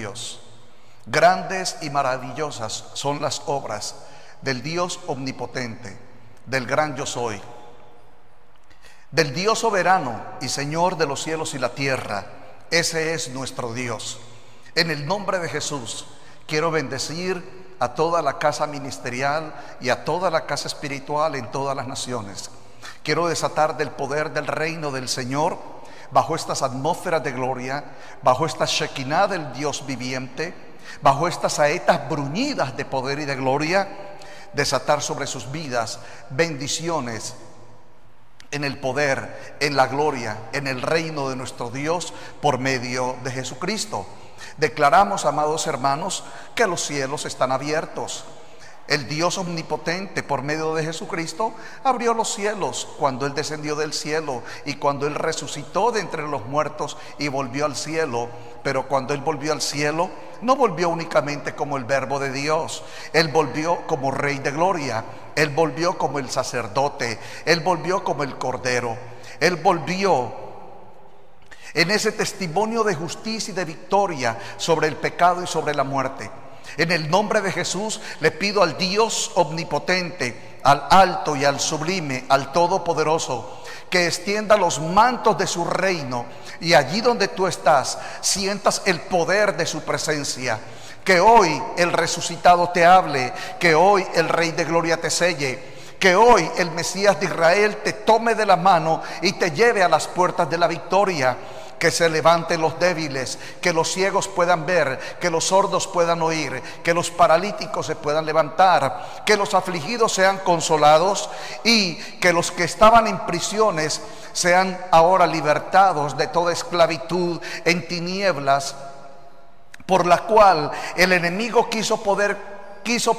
Dios. Grandes y maravillosas son las obras del Dios omnipotente, del gran yo soy, del Dios soberano y Señor de los cielos y la tierra. Ese es nuestro Dios. En el nombre de Jesús quiero bendecir a toda la casa ministerial y a toda la casa espiritual en todas las naciones. Quiero desatar del poder del reino del Señor bajo estas atmósferas de gloria, bajo esta Shekinah del Dios viviente, bajo estas saetas bruñidas de poder y de gloria, desatar sobre sus vidas bendiciones en el poder, en la gloria, en el reino de nuestro Dios por medio de Jesucristo. Declaramos, amados hermanos, que los cielos están abiertos. El Dios omnipotente por medio de Jesucristo abrió los cielos cuando Él descendió del cielo y cuando Él resucitó de entre los muertos y volvió al cielo. Pero cuando Él volvió al cielo, no volvió únicamente como el Verbo de Dios. Él volvió como Rey de Gloria. Él volvió como el sacerdote. Él volvió como el Cordero. Él volvió en ese testimonio de justicia y de victoria sobre el pecado y sobre la muerte. En el nombre de Jesús le pido al Dios omnipotente, al alto y al sublime, al todopoderoso, que extienda los mantos de su reino y allí donde tú estás sientas el poder de su presencia. Que hoy el resucitado te hable, que hoy el Rey de Gloria te selle, que hoy el Mesías de Israel te tome de la mano y te lleve a las puertas de la victoria. Que se levanten los débiles, que los ciegos puedan ver, que los sordos puedan oír, que los paralíticos se puedan levantar, que los afligidos sean consolados y que los que estaban en prisiones sean ahora libertados de toda esclavitud en tinieblas, por la cual el enemigo quiso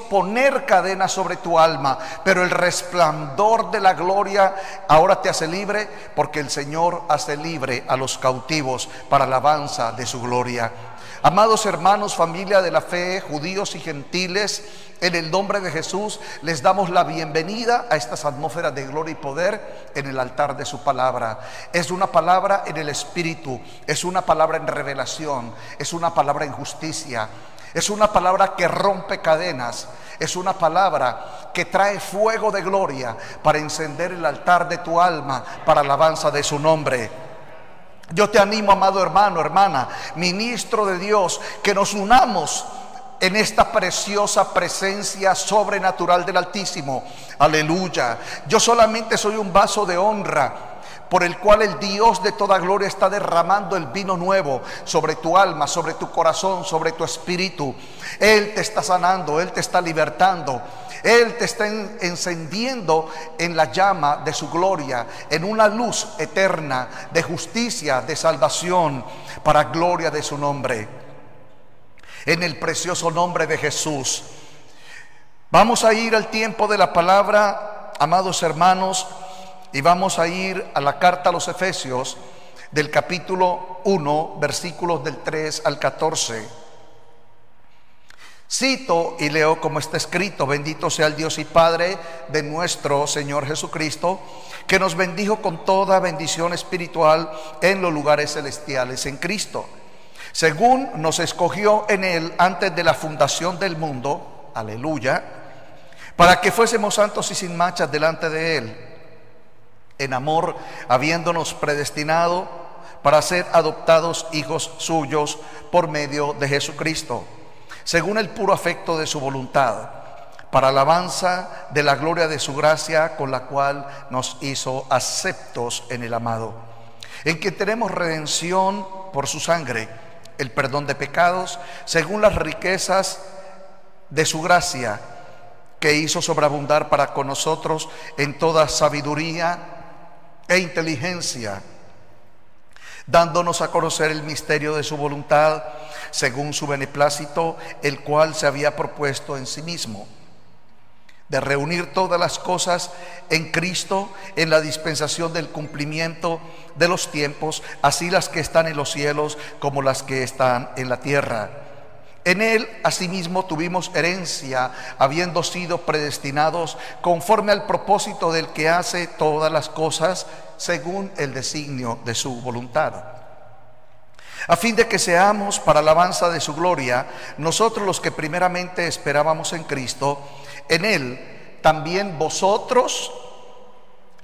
poner cadenas sobre tu alma, pero el resplandor de la gloria ahora te hace libre, porque el Señor hace libre a los cautivos para alabanza de su gloria. Amados hermanos, familia de la fe, judíos y gentiles, en el nombre de Jesús les damos la bienvenida a estas atmósferas de gloria y poder en el altar de su palabra. Es una palabra en el Espíritu, es una palabra en revelación, es una palabra en justicia. Es una palabra que rompe cadenas. Es una palabra que trae fuego de gloria para encender el altar de tu alma para alabanza de su nombre. Yo te animo, amado hermano, hermana, ministro de Dios, que nos unamos en esta preciosa presencia sobrenatural del Altísimo. Aleluya. Yo solamente soy un vaso de honra por el cual el Dios de toda gloria está derramando el vino nuevo sobre tu alma, sobre tu corazón, sobre tu espíritu. Él te está sanando, Él te está libertando, Él te está encendiendo en la llama de su gloria, en una luz eterna de justicia, de salvación, para gloria de su nombre. En el precioso nombre de Jesús. Vamos a ir al tiempo de la palabra, amados hermanos, y vamos a ir a la carta a los Efesios del capítulo 1, versículos del 3 al 14. Cito y leo como está escrito: bendito sea el Dios y Padre de nuestro Señor Jesucristo, que nos bendijo con toda bendición espiritual en los lugares celestiales en Cristo, según nos escogió en Él antes de la fundación del mundo, aleluya, para que fuésemos santos y sin manchas delante de Él, en amor, habiéndonos predestinado para ser adoptados hijos suyos por medio de Jesucristo, según el puro afecto de su voluntad, para alabanza de la gloria de su gracia, con la cual nos hizo aceptos en el amado, en que tenemos redención por su sangre, el perdón de pecados, según las riquezas de su gracia, que hizo sobreabundar para con nosotros en toda sabiduría e inteligencia, dándonos a conocer el misterio de su voluntad, según su beneplácito, el cual se había propuesto en sí mismo, de reunir todas las cosas en Cristo, en la dispensación del cumplimiento de los tiempos, así las que están en los cielos como las que están en la tierra. En Él asimismo tuvimos herencia, habiendo sido predestinados conforme al propósito del que hace todas las cosas según el designio de su voluntad, a fin de que seamos para alabanza de su gloria, nosotros los que primeramente esperábamos en Cristo. En Él también vosotros,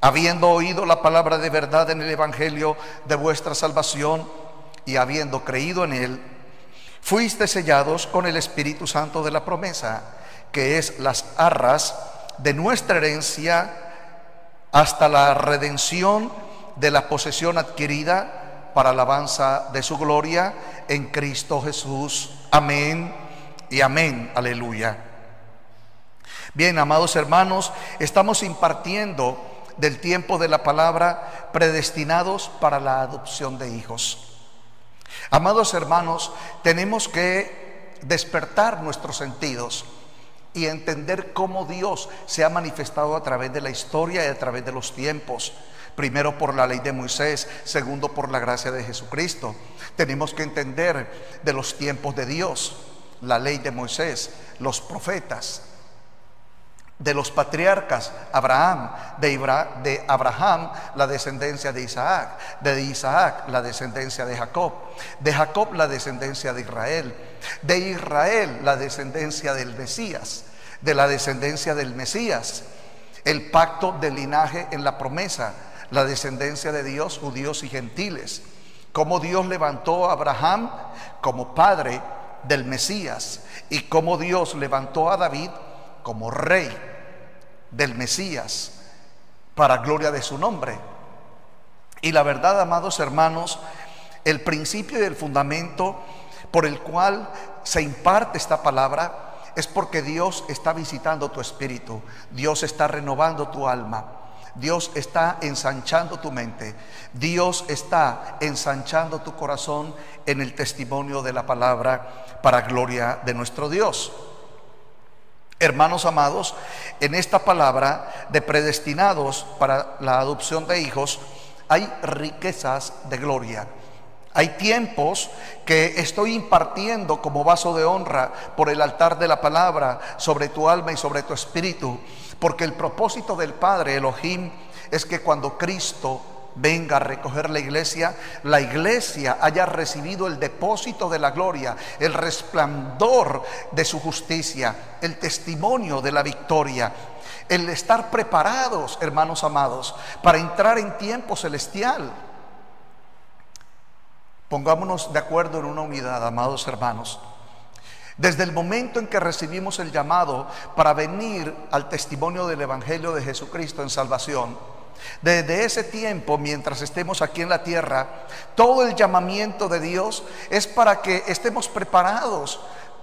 habiendo oído la palabra de verdad en el evangelio de vuestra salvación y habiendo creído en Él, fuiste sellados con el Espíritu Santo de la promesa, que es las arras de nuestra herencia hasta la redención de la posesión adquirida para alabanza de su gloria en Cristo Jesús. Amén y amén. Aleluya. Bien, amados hermanos, estamos impartiendo del tiempo de la palabra, predestinados para la adopción de hijos. Amados hermanos, tenemos que despertar nuestros sentidos y entender cómo Dios se ha manifestado a través de la historia y a través de los tiempos. Primero por la ley de Moisés, segundo por la gracia de Jesucristo. Tenemos que entender de los tiempos de Dios, la ley de Moisés, los profetas, de los patriarcas, Abraham, de Abraham la descendencia de Isaac la descendencia de Jacob la descendencia de Israel la descendencia del Mesías, de la descendencia del Mesías, el pacto del linaje en la promesa, la descendencia de Dios, judíos y gentiles. Cómo Dios levantó a Abraham como padre del Mesías y cómo Dios levantó a David como rey del Mesías para gloria de su nombre. Y la verdad, amados hermanos, el principio y el fundamento por el cual se imparte esta palabra es porque Dios está visitando tu espíritu, Dios está renovando tu alma, Dios está ensanchando tu mente, Dios está ensanchando tu corazón en el testimonio de la palabra para gloria de nuestro Dios. Hermanos amados, en esta palabra de predestinados para la adopción de hijos hay riquezas de gloria. Hay tiempos que estoy impartiendo como vaso de honra por el altar de la palabra sobre tu alma y sobre tu espíritu, porque el propósito del Padre Elohim es que cuando Cristo venga a recoger la iglesia haya recibido el depósito de la gloria, el resplandor de su justicia, el testimonio de la victoria, el estar preparados, hermanos amados, para entrar en tiempo celestial. Pongámonos de acuerdo en una unidad, amados hermanos. Desde el momento en que recibimos el llamado para venir al testimonio del evangelio de Jesucristo en salvación, desde ese tiempo, mientras estemos aquí en la tierra, todo el llamamiento de Dios es para que estemos preparados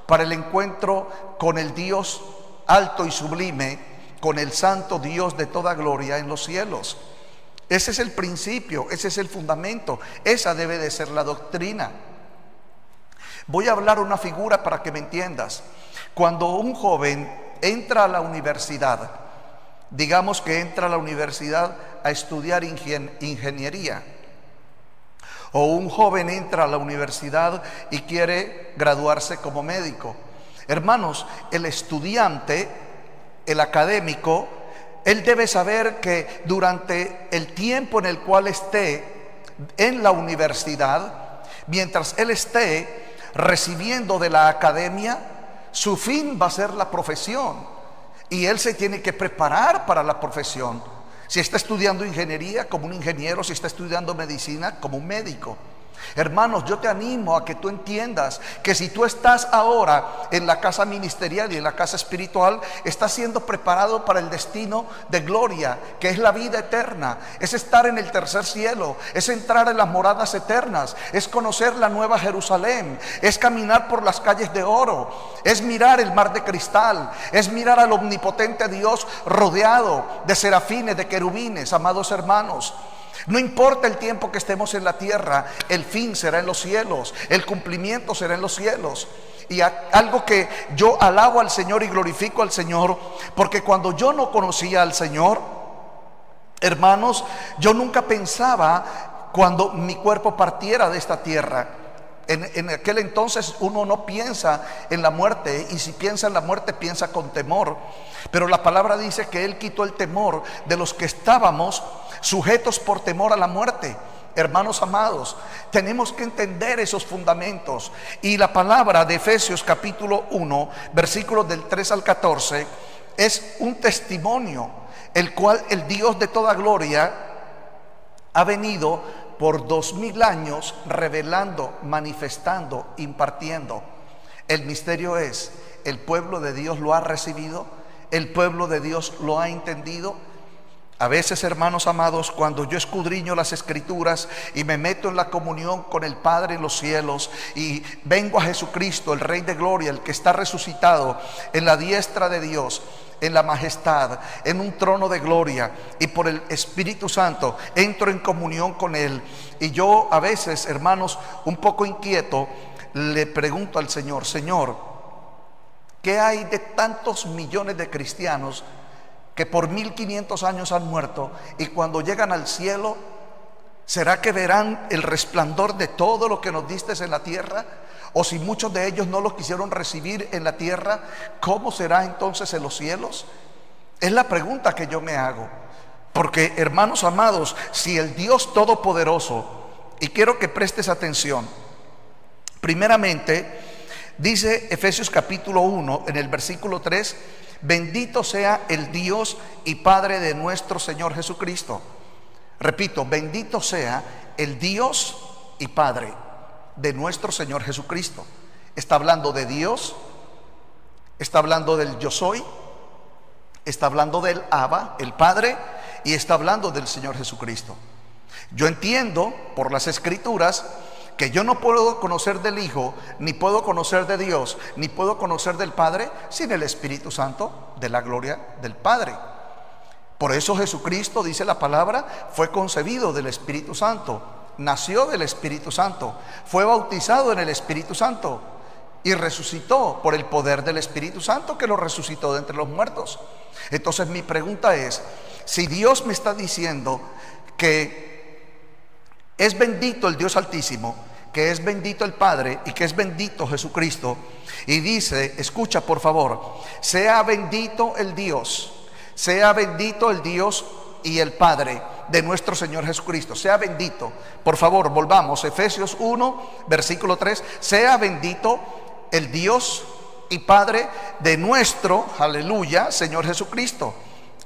para el encuentro con el Dios alto y sublime, con el santo Dios de toda gloria en los cielos. Ese es el principio, ese es el fundamento, esa debe de ser la doctrina. Voy a hablar una figura para que me entiendas. Cuando un joven entra a la universidad, digamos que entra a la universidad a estudiar ingeniería, o un joven entra a la universidad y quiere graduarse como médico. Hermanos, el estudiante, el académico, él debe saber que durante el tiempo en el cual esté en la universidad, mientras él esté recibiendo de la academia, su fin va a ser la profesión, y él se tiene que preparar para la profesión. Si está estudiando ingeniería, como un ingeniero; si está estudiando medicina, como un médico. Hermanos, yo te animo a que tú entiendas que si tú estás ahora en la casa ministerial y en la casa espiritual, estás siendo preparado para el destino de gloria, que es la vida eterna, es estar en el tercer cielo, es entrar en las moradas eternas, es conocer la nueva Jerusalén, es caminar por las calles de oro, es mirar el mar de cristal, es mirar al omnipotente Dios rodeado de serafines, de querubines. Amados hermanos, no importa el tiempo que estemos en la tierra, el fin será en los cielos, el cumplimiento será en los cielos. Y algo que yo alabo al Señor y glorifico al Señor, porque cuando yo no conocía al Señor, hermanos, yo nunca pensaba cuando mi cuerpo partiera de esta tierra. En aquel entonces uno no piensa en la muerte, y si piensa en la muerte piensa con temor. Pero la palabra dice que Él quitó el temor de los que estábamos sujetos por temor a la muerte. Hermanos amados, tenemos que entender esos fundamentos. Y la palabra de Efesios capítulo 1, versículos del 3 al 14, es un testimonio, el cual el Dios de toda gloria ha venido por 2000 años revelando, manifestando, impartiendo. El misterio es, el pueblo de Dios lo ha recibido, el pueblo de Dios lo ha entendido. A veces, hermanos amados, cuando yo escudriño las Escrituras y me meto en la comunión con el Padre en los cielos y vengo a Jesucristo, el Rey de Gloria, el que está resucitado en la diestra de Dios, en la majestad, en un trono de gloria, y por el Espíritu Santo entro en comunión con Él. Y yo a veces, hermanos, un poco inquieto, le pregunto al Señor: Señor, ¿qué hay de tantos millones de cristianos que por 1500 años han muerto, y cuando llegan al cielo, será que verán el resplandor de todo lo que nos diste en la tierra? O si muchos de ellos no lo quisieron recibir en la tierra, ¿cómo será entonces en los cielos? Es la pregunta que yo me hago. Porque, hermanos amados, si el Dios Todopoderoso, y quiero que prestes atención, primeramente dice Efesios capítulo 1 en el versículo 3: bendito sea el Dios y Padre de nuestro Señor Jesucristo. Repito, bendito sea el Dios y Padre de nuestro Señor Jesucristo. Está hablando de Dios, está hablando del yo soy, está hablando del Abba, el Padre, y está hablando del Señor Jesucristo. Yo entiendo por las Escrituras que yo no puedo conocer del Hijo, ni puedo conocer de Dios, ni puedo conocer del Padre sin el Espíritu Santo de la gloria del Padre. Por eso Jesucristo, dice la palabra, fue concebido del Espíritu Santo, nació del Espíritu Santo, fue bautizado en el Espíritu Santo y resucitó por el poder del Espíritu Santo, que lo resucitó de entre los muertos. Entonces mi pregunta es: si Dios me está diciendo que es bendito el Dios Altísimo, que es bendito el Padre y que es bendito Jesucristo, y dice, escucha por favor, sea bendito el Dios, sea bendito el Dios y el Padre de nuestro Señor Jesucristo, sea bendito. Por favor, volvamos, Efesios 1, versículo 3, sea bendito el Dios y Padre de nuestro, aleluya, Señor Jesucristo.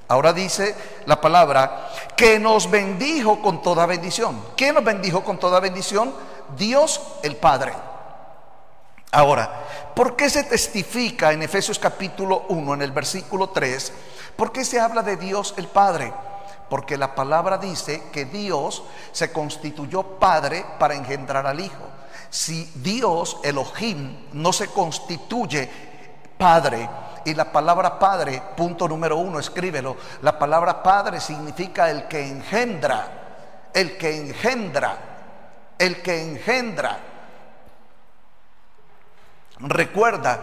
Ahora dice la palabra que nos bendijo con toda bendición. ¿Quién nos bendijo con toda bendición? Dios el Padre. Ahora, ¿por qué se testifica en Efesios capítulo 1, en el versículo 3? ¿Por qué se habla de Dios el Padre? Porque la palabra dice que Dios se constituyó Padre para engendrar al Hijo. Si Dios, Elohim, no se constituye Padre, y la palabra Padre, punto número 1, escríbelo, la palabra Padre significa el que engendra, el que engendra, el que engendra. Recuerda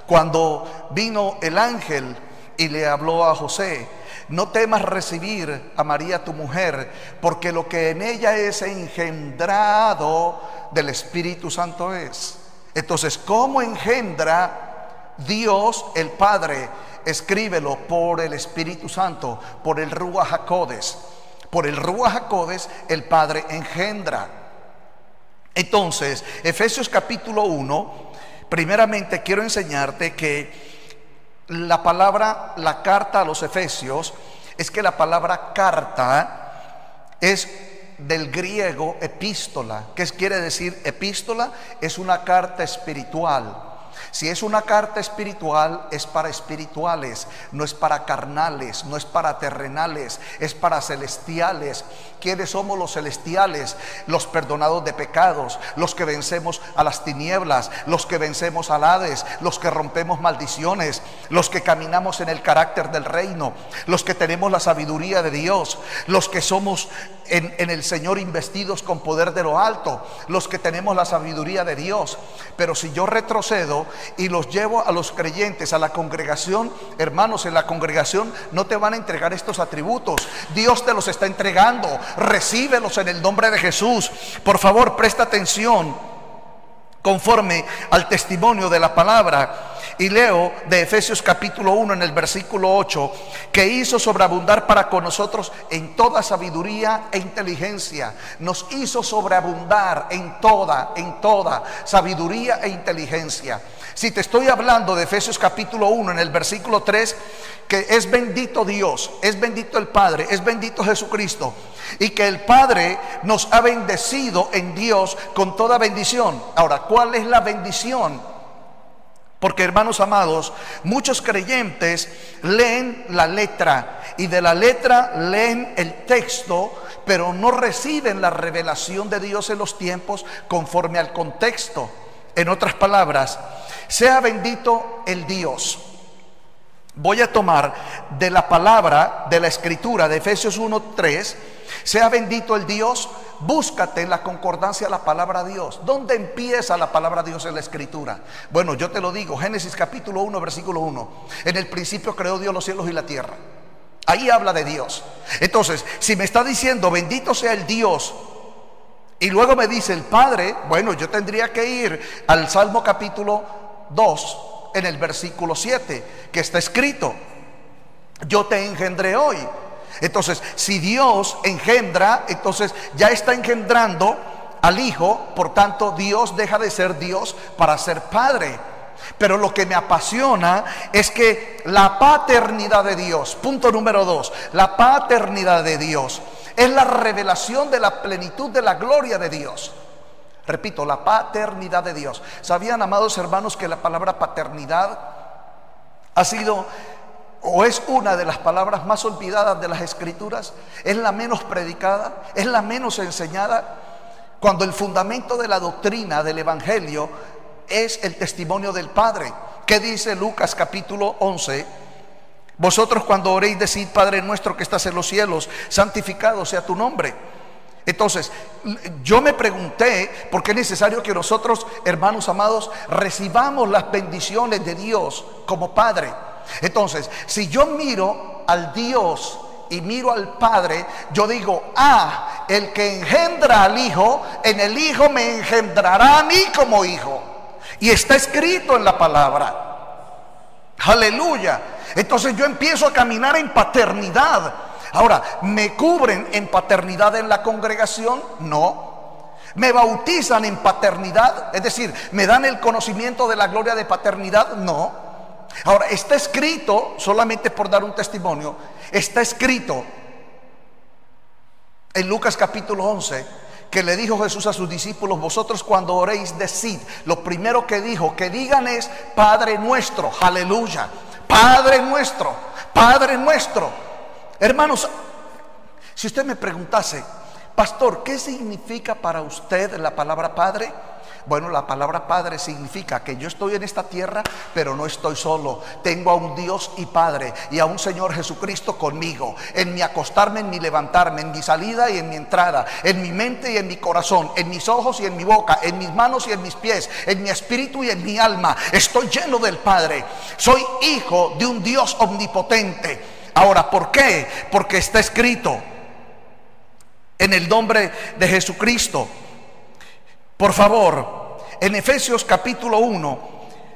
cuando vino el ángel y le habló a José: no temas recibir a María tu mujer, porque lo que en ella es engendrado del Espíritu Santo es. Entonces, ¿cómo engendra Dios el Padre? Escríbelo: por el Espíritu Santo, por el Ruach HaKodes. Por el Ruach HaKodes el Padre engendra. Entonces, Efesios capítulo 1, primeramente quiero enseñarte que la palabra, la carta a los Efesios, es que la palabra carta es del griego epístola. ¿Qué quiere decir epístola? Es una carta espiritual. Si es una carta espiritual, es para espirituales, no es para carnales, no es para terrenales, es para celestiales. ¿Quiénes somos los celestiales? Los perdonados de pecados, los que vencemos a las tinieblas, los que vencemos al Hades, los que rompemos maldiciones, los que caminamos en el carácter del reino, los que tenemos la sabiduría de Dios, los que somos en el Señor investidos con poder de lo alto, los que tenemos la sabiduría de Dios. Pero si yo retrocedo y los llevo a los creyentes, a la congregación, hermanos, en la congregación no te van a entregar estos atributos. Dios te los está entregando. Recíbelos en el nombre de Jesús. Por favor, presta atención conforme al testimonio de la palabra. Y leo de Efesios capítulo 1 en el versículo 8, que hizo sobreabundar para con nosotros en toda sabiduría e inteligencia. Nos hizo sobreabundar en toda sabiduría e inteligencia. Si te estoy hablando de Efesios capítulo 1 en el versículo 3, que es bendito Dios, es bendito el Padre, es bendito Jesucristo, y que el Padre nos ha bendecido en Dios con toda bendición. Ahora, ¿cuál es la bendición? Porque, hermanos amados, muchos creyentes leen la letra y de la letra leen el texto, pero no reciben la revelación de Dios en los tiempos conforme al contexto. En otras palabras, sea bendito el Dios. Voy a tomar de la palabra de la escritura de Efesios 1:3, sea bendito el Dios. Búscate en la concordancia la palabra Dios. ¿Dónde empieza la palabra Dios en la escritura? Bueno, yo te lo digo, Génesis capítulo 1 versículo 1. En el principio creó Dios los cielos y la tierra. Ahí habla de Dios. Entonces, si me está diciendo bendito sea el Dios, y luego me dice el Padre, bueno, yo tendría que ir al Salmo capítulo 2 en el versículo 7, que está escrito: yo te engendré hoy. Entonces, si Dios engendra, entonces ya está engendrando al Hijo. Por tanto, Dios deja de ser Dios para ser Padre. Pero lo que me apasiona es que la paternidad de Dios, punto número 2, la paternidad de Dios es la revelación de la plenitud de la gloria de Dios. Repito, la paternidad de Dios. ¿Sabían, amados hermanos, que la palabra paternidad ha sido o es una de las palabras más olvidadas de las escrituras? Es la menos predicada, es la menos enseñada, cuando el fundamento de la doctrina del evangelio es el testimonio del Padre. ¿Qué dice Lucas capítulo 11? Vosotros cuando oréis decid: Padre nuestro que estás en los cielos, santificado sea tu nombre. Entonces, yo me pregunté por qué es necesario que nosotros, hermanos amados, recibamos las bendiciones de Dios como Padre. Entonces, si yo miro al Dios y miro al Padre, yo digo: el que engendra al Hijo, en el Hijo me engendrará a mí como hijo. Y está escrito en la palabra. Aleluya. Entonces yo empiezo a caminar en paternidad. Ahora, ¿me cubren en paternidad en la congregación? No. ¿Me bautizan en paternidad? Es decir, ¿me dan el conocimiento de la gloria de paternidad? No. Ahora, está escrito, solamente por dar un testimonio, está escrito en Lucas capítulo 11, que le dijo Jesús a sus discípulos: vosotros cuando oréis decid. Lo primero que dijo que digan es: Padre nuestro. Aleluya. Padre nuestro, Padre nuestro. Hermanos, si usted me preguntase: pastor, ¿qué significa para usted la palabra Padre? Bueno, la palabra Padre significa que yo estoy en esta tierra, pero no estoy solo. Tengo a un Dios y Padre y a un Señor Jesucristo conmigo, en mi acostarme, en mi levantarme, en mi salida y en mi entrada, en mi mente y en mi corazón, en mis ojos y en mi boca, en mis manos y en mis pies, en mi espíritu y en mi alma. Estoy lleno del Padre. Soy hijo de un Dios omnipotente. Ahora, ¿por qué? Porque está escrito en el nombre de Jesucristo. Por favor, en Efesios capítulo 1,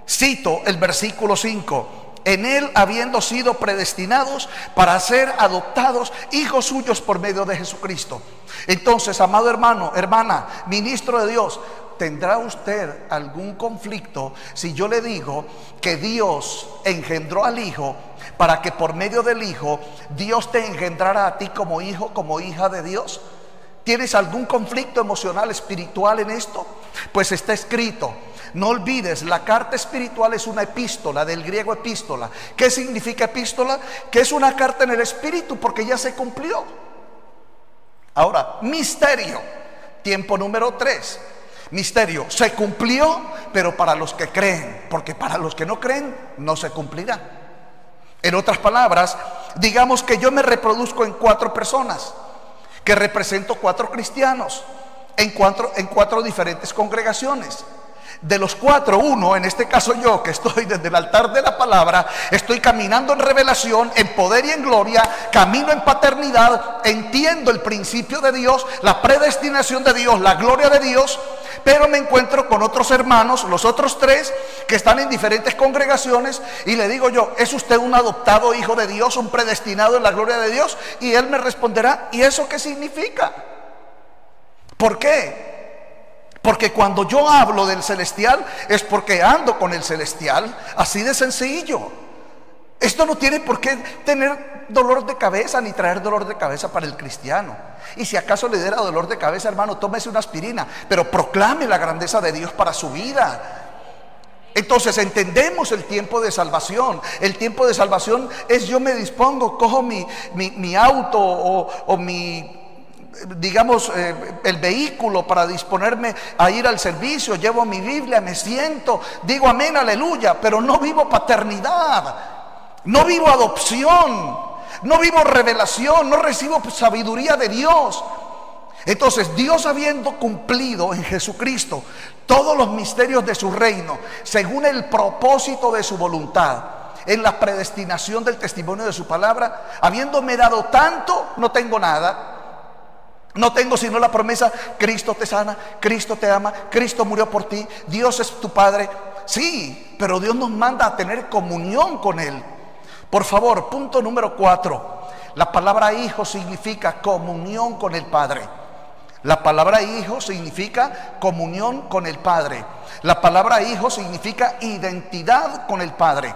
cito el versículo 5: en él habiendo sido predestinados para ser adoptados hijos suyos por medio de Jesucristo. Entonces, amado hermano, hermana, ministro de Dios, ¿tendrá usted algún conflicto si yo le digo que Dios engendró al Hijo para que por medio del Hijo Dios te engendrara a ti como hijo, como hija de Dios? ¿Tienes algún conflicto emocional, espiritual en esto? Pues está escrito. No olvides, la carta espiritual es una epístola, del griego epístola. ¿Qué significa epístola? Que es una carta en el espíritu, porque ya se cumplió. Ahora, misterio, tiempo número 3. Misterio, se cumplió, pero para los que creen, porque para los que no creen no se cumplirá. En otras palabras, digamos que yo me reproduzco en 4 personas, que represento 4 cristianos en 4 diferentes congregaciones. De los 4, uno, en este caso yo, que estoy desde el altar de la palabra, estoy caminando en revelación, en poder y en gloria, camino en paternidad, entiendo el principio de Dios, la predestinación de Dios, la gloria de Dios, pero me encuentro con otros hermanos, los otros tres, que están en diferentes congregaciones, y le digo yo, ¿es usted un adoptado hijo de Dios, un predestinado en la gloria de Dios? Y él me responderá, ¿y eso qué significa? ¿Por qué? Porque cuando yo hablo del celestial es porque ando con el celestial, así de sencillo. Esto no tiene por qué tener dolor de cabeza ni traer dolor de cabeza para el cristiano. Y si acaso le diera dolor de cabeza, hermano, tómese una aspirina, pero proclame la grandeza de Dios para su vida. Entonces entendemos el tiempo de salvación. El tiempo de salvación es: yo me dispongo, cojo mi auto o mi, digamos, el vehículo para disponerme a ir al servicio, llevo mi Biblia, me siento, digo amén, aleluya, pero no vivo paternidad, no vivo adopción, no vivo revelación, no recibo sabiduría de Dios. Entonces, Dios, habiendo cumplido en Jesucristo todos los misterios de su reino, según el propósito de su voluntad, en la predestinación del testimonio de su palabra, habiéndome dado tanto, no tengo nada. No tengo sino la promesa: Cristo te sana, Cristo te ama, Cristo murió por ti, Dios es tu Padre. Sí, pero Dios nos manda a tener comunión con Él. Por favor, punto número 4. La palabra hijo significa comunión con el Padre. La palabra hijo significa comunión con el Padre. La palabra hijo significa identidad con el Padre.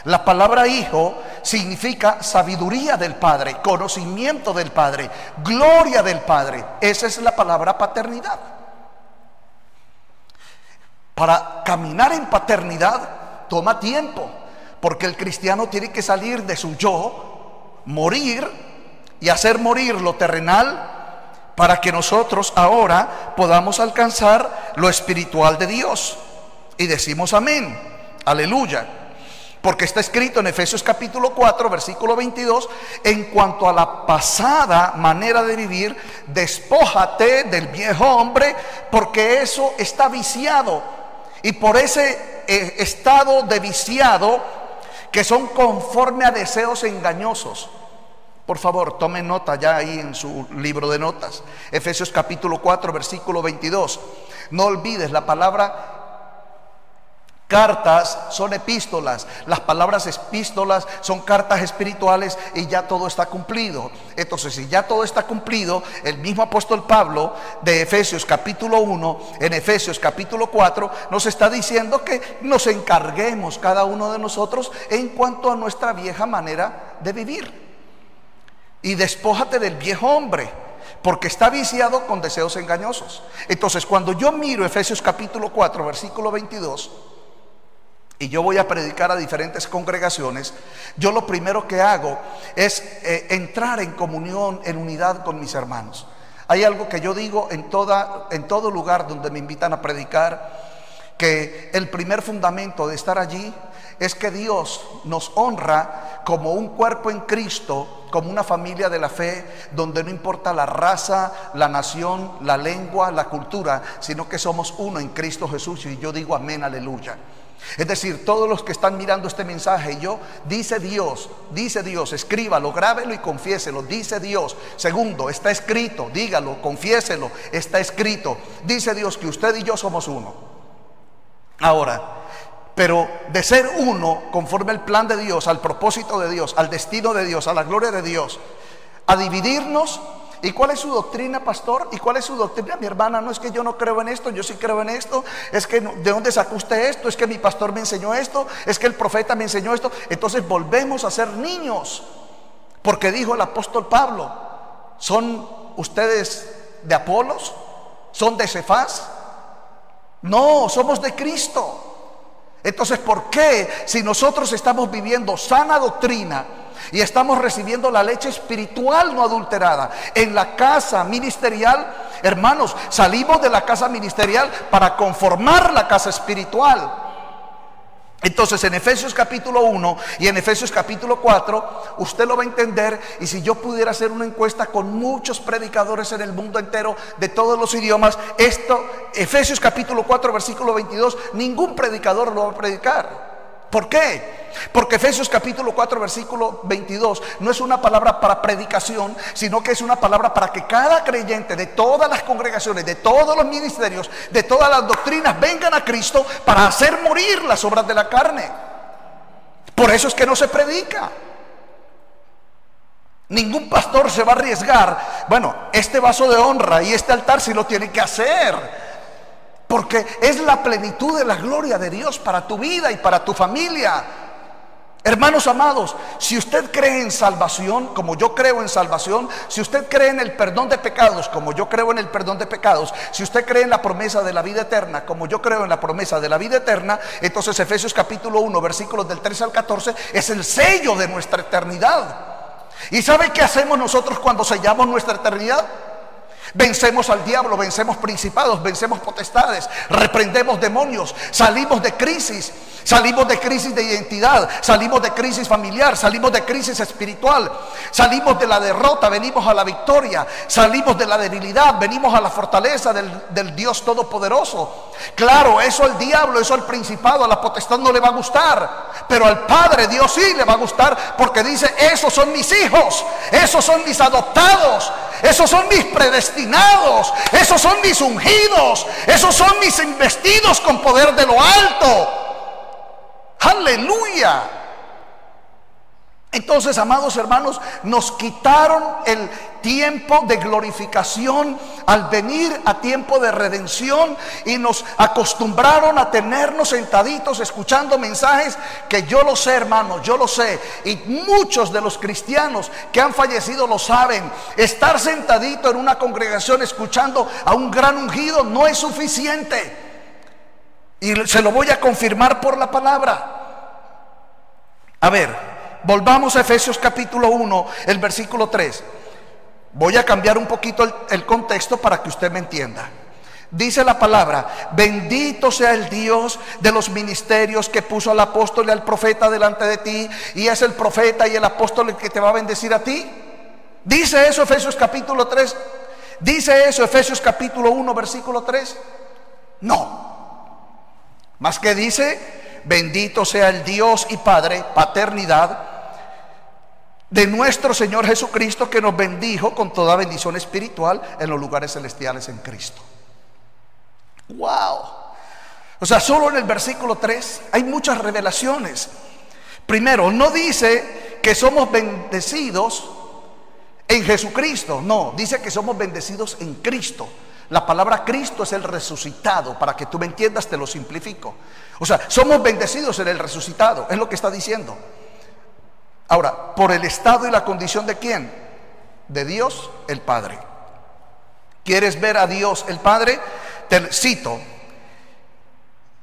La palabra hijo significa sabiduría del Padre, conocimiento del Padre, gloria del Padre. Esa es la palabra paternidad. Para caminar en paternidad toma tiempo, porque el cristiano tiene que salir de su yo, morir y hacer morir lo terrenal, para que nosotros ahora podamos alcanzar lo espiritual de Dios. Y decimos amén, aleluya. Porque está escrito en Efesios capítulo 4, versículo 22: en cuanto a la pasada manera de vivir, despójate del viejo hombre, porque eso está viciado. Y por ese estado de viciado, que son conforme a deseos engañosos. Por favor, tome nota ya ahí en su libro de notas. Efesios capítulo 4, versículo 22. No olvides, la palabra cartas son epístolas. Las palabras epístolas son cartas espirituales, y ya todo está cumplido. Entonces, si ya todo está cumplido, el mismo apóstol Pablo de Efesios capítulo 1 en Efesios capítulo 4 nos está diciendo que nos encarguemos cada uno de nosotros en cuanto a nuestra vieja manera de vivir. Y despójate del viejo hombre, porque está viciado con deseos engañosos. Entonces, cuando yo miro Efesios capítulo 4 versículo 22, y yo voy a predicar a diferentes congregaciones, yo lo primero que hago es entrar en comunión, en unidad con mis hermanos. Hay algo que yo digo en todo lugar donde me invitan a predicar, que el primer fundamento de estar allí es que Dios nos honra como un cuerpo en Cristo, como una familia de la fe, donde no importa la raza, la nación, la lengua, la cultura, sino que somos uno en Cristo Jesús. Y yo digo amén, aleluya. Es decir, todos los que están mirando este mensaje, dice Dios, escríbalo, grábelo y confiéselo. Dice Dios. Segundo, está escrito, dígalo, confiéselo, está escrito. Dice Dios que usted y yo somos uno. Ahora, pero de ser uno, conforme al plan de Dios, al propósito de Dios, al destino de Dios, a la gloria de Dios, a dividirnos. ¿Y cuál es su doctrina, pastor? ¿Y cuál es su doctrina, mi hermana? No es que yo no creo en esto, yo sí creo en esto. Es que ¿de dónde sacó usted esto? Es que mi pastor me enseñó esto, es que el profeta me enseñó esto. Entonces volvemos a ser niños, porque dijo el apóstol Pablo: ¿son ustedes de Apolos? ¿Son de Cefás? No, somos de Cristo. Entonces, ¿por qué, si nosotros estamos viviendo sana doctrina y estamos recibiendo la leche espiritual no adulterada en la casa ministerial, hermanos, salimos de la casa ministerial para conformar la casa espiritual? Entonces, en Efesios capítulo 1 y en Efesios capítulo 4 usted lo va a entender. Y si yo pudiera hacer una encuesta con muchos predicadores en el mundo entero, de todos los idiomas, Efesios capítulo 4 versículo 22, ningún predicador lo va a predicar. ¿Por qué? Porque Efesios capítulo 4 versículo 22 no es una palabra para predicación, sino que es una palabra para que cada creyente de todas las congregaciones, de todos los ministerios, de todas las doctrinas vengan a Cristo para hacer morir las obras de la carne. Por eso es que no se predica. Ningún pastor se va a arriesgar. Bueno, este vaso de honra y este altar sí lo tiene que hacer, porque es la plenitud de la gloria de Dios para tu vida y para tu familia. Hermanos amados, si usted cree en salvación, como yo creo en salvación, si usted cree en el perdón de pecados, como yo creo en el perdón de pecados, si usted cree en la promesa de la vida eterna, como yo creo en la promesa de la vida eterna, entonces Efesios capítulo 1, versículos del 13 al 14, es el sello de nuestra eternidad. ¿Y sabe qué hacemos nosotros cuando sellamos nuestra eternidad? Vencemos al diablo, vencemos principados, vencemos potestades, reprendemos demonios, salimos de crisis de identidad, salimos de crisis familiar, salimos de crisis espiritual, salimos de la derrota, venimos a la victoria, salimos de la debilidad, venimos a la fortaleza del Dios Todopoderoso. Claro, eso al diablo, eso al principado, a la potestad no le va a gustar, pero al Padre Dios sí le va a gustar, porque dice: esos son mis hijos, esos son mis adoptados, esos son mis predestinados, esos son mis ungidos, esos son mis investidos con poder de lo alto. Aleluya. Entonces, amados hermanos, nos quitaron el tiempo de glorificación al venir a tiempo de redención, y nos acostumbraron a tenernos sentaditos escuchando mensajes que yo lo sé, hermanos, yo lo sé, y muchos de los cristianos que han fallecido lo saben. Estar sentadito en una congregación escuchando a un gran ungido no es suficiente, y se lo voy a confirmar por la palabra. A ver, volvamos a Efesios capítulo 1, el versículo 3. Voy a cambiar un poquito el contexto para que usted me entienda. Dice la palabra: bendito sea el Dios de los ministerios, que puso al apóstol y al profeta delante de ti, y es el profeta y el apóstol el que te va a bendecir a ti. ¿Dice eso Efesios capítulo 3? ¿Dice eso Efesios capítulo 1 versículo 3? No. Más que dice: bendito sea el Dios y Padre, paternidad, de nuestro Señor Jesucristo, que nos bendijo con toda bendición espiritual en los lugares celestiales en Cristo. Wow. O sea, solo en el versículo 3 hay muchas revelaciones. Primero, no dice que somos bendecidos en Jesucristo, no, dice que somos bendecidos en Cristo. La palabra Cristo es el resucitado. Para que tú me entiendas, te lo simplifico. O sea, somos bendecidos en el resucitado, es lo que está diciendo. Ahora, ¿por el estado y la condición de quién? De Dios el Padre. ¿Quieres ver a Dios el Padre? Te cito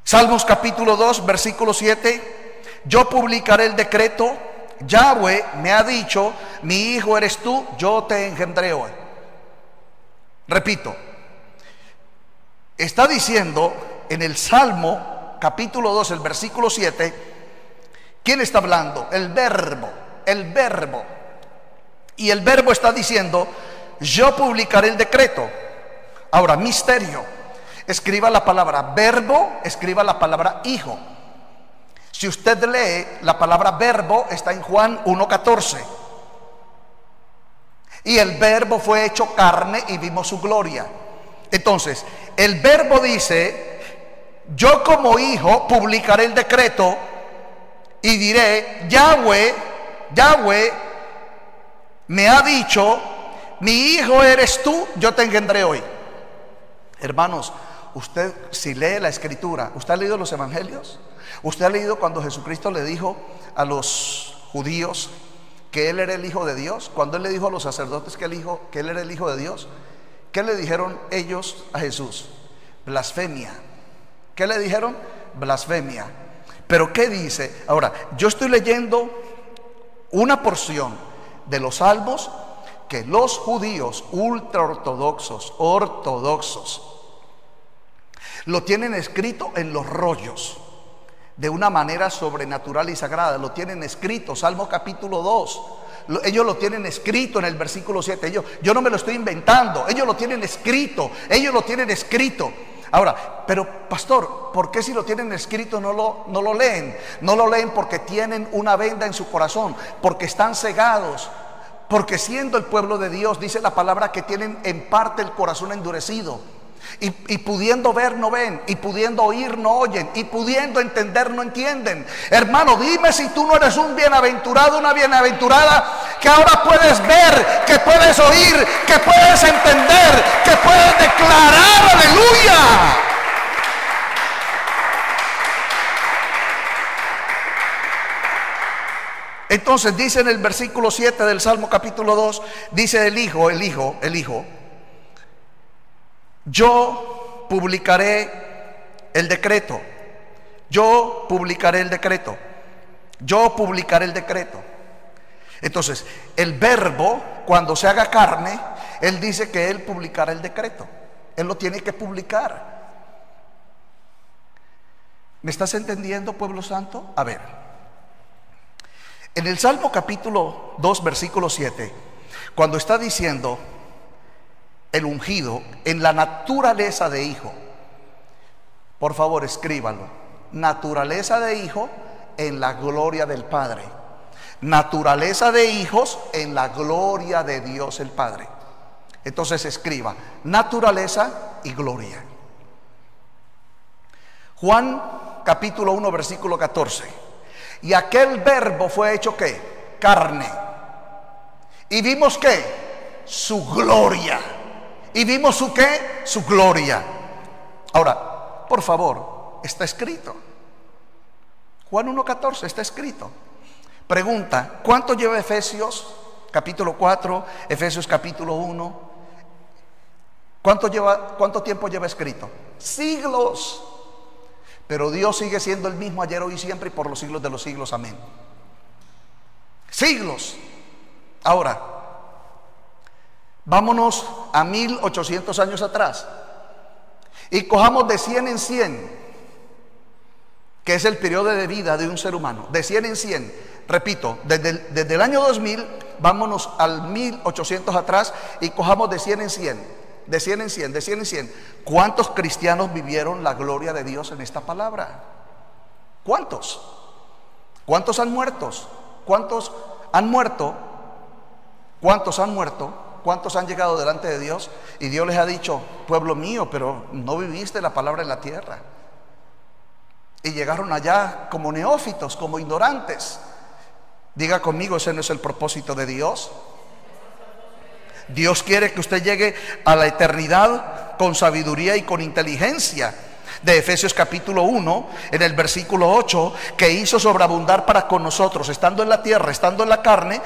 Salmos capítulo 2 versículo 7. Yo publicaré el decreto, Yahweh me ha dicho: mi hijo eres tú, yo te engendré hoy. Repito, está diciendo en el Salmo capítulo 2, el versículo 7, ¿quién está hablando? El verbo, el verbo. Y el verbo está diciendo: yo publicaré el decreto. Ahora, misterio, escriba la palabra verbo, escriba la palabra hijo. Si usted lee, la palabra verbo está en Juan 1:14. Y el verbo fue hecho carne y vimos su gloria. Entonces, el verbo dice: yo como hijo publicaré el decreto y diré: Yahweh me ha dicho: mi hijo eres tú, yo te engendré hoy. Hermanos, usted, si lee la escritura, ¿usted ha leído los evangelios? ¿Usted ha leído cuando Jesucristo le dijo a los judíos que él era el hijo de Dios? Cuando él le dijo a los sacerdotes que él era el hijo de Dios, ¿qué le dijeron ellos a Jesús? Blasfemia. ¿Qué le dijeron? Blasfemia. Pero ¿qué dice? Ahora, yo estoy leyendo una porción de los salmos que los judíos ultraortodoxos, ortodoxos, lo tienen escrito en los rollos de una manera sobrenatural y sagrada. Lo tienen escrito, Salmo capítulo 2. Ellos lo tienen escrito en el versículo 7. Yo no me lo estoy inventando, ellos lo tienen escrito, ellos lo tienen escrito. Ahora, pero pastor, ¿por qué si lo tienen escrito no lo leen? No lo leen porque tienen una venda en su corazón, porque están cegados, porque siendo el pueblo de Dios, dice la palabra que tienen en parte el corazón endurecido. Y pudiendo ver no ven, y pudiendo oír no oyen, y pudiendo entender no entienden. Hermano, dime si tú no eres un bienaventurado, una bienaventurada, que ahora puedes ver, que puedes oír, que puedes entender, que puedes declarar aleluya. Entonces dice en el versículo 7 del Salmo capítulo 2, dice el hijo, yo publicaré el decreto. Yo publicaré el decreto. Yo publicaré el decreto. Entonces, el verbo, cuando se haga carne, él dice que él publicará el decreto. Él lo tiene que publicar. ¿Me estás entendiendo, pueblo santo? A ver, en el Salmo capítulo 2, versículo 7, cuando está diciendo el ungido en la naturaleza de hijo, por favor escríbalo: naturaleza de hijo en la gloria del Padre, naturaleza de hijos en la gloria de Dios el Padre. Entonces escriba naturaleza y gloria. Juan capítulo 1 versículo 14: y aquel verbo fue hecho ¿qué? Carne, y vimos ¿qué? Su gloria. Y vimos su ¿qué? Su gloria. Ahora, por favor, está escrito. Juan 1:14 está escrito. Pregunta: ¿cuánto lleva Efesios capítulo 4, Efesios capítulo 1? ¿Cuánto tiempo lleva escrito? Siglos. Pero Dios sigue siendo el mismo ayer, hoy y siempre, y por los siglos de los siglos. Amén. Siglos. Ahora, vámonos a 1800 años atrás y cojamos de 100 en 100, que es el periodo de vida de un ser humano, de 100 en 100. Repito, desde el año 2000, vámonos al 1800 atrás y cojamos de 100 en 100. De 100 en 100, de 100 en 100. ¿Cuántos cristianos vivieron la gloria de Dios en esta palabra? ¿Cuántos? ¿Cuántos han muerto? ¿Cuántos han muerto? ¿Cuántos han muerto? ¿Cuántos han llegado delante de Dios y Dios les ha dicho: pueblo mío, pero no viviste la palabra en la tierra? Y llegaron allá como neófitos, como ignorantes. Diga conmigo: ese no es el propósito de Dios. Dios quiere que usted llegue a la eternidad con sabiduría y con inteligencia. De Efesios capítulo 1, en el versículo 8, que hizo sobreabundar para con nosotros, estando en la tierra, estando en la carne,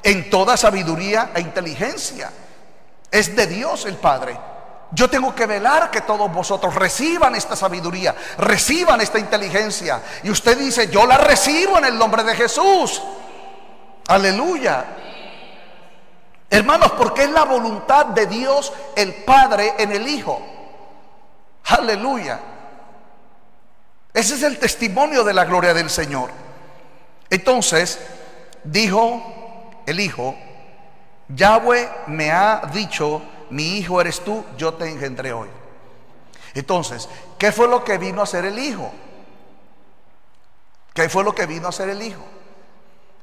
en toda sabiduría e inteligencia. Es de Dios el Padre. Yo tengo que velar que todos vosotros reciban esta sabiduría, reciban esta inteligencia. Y usted dice: yo la recibo en el nombre de Jesús. Aleluya. Hermanos, porque es la voluntad de Dios el Padre en el Hijo. Aleluya. Ese es el testimonio de la gloria del Señor. Entonces dijo el Hijo: Yahweh me ha dicho, mi hijo eres tú, yo te engendré hoy. Entonces, ¿qué fue lo que vino a hacer el Hijo? ¿Qué fue lo que vino a hacer el Hijo?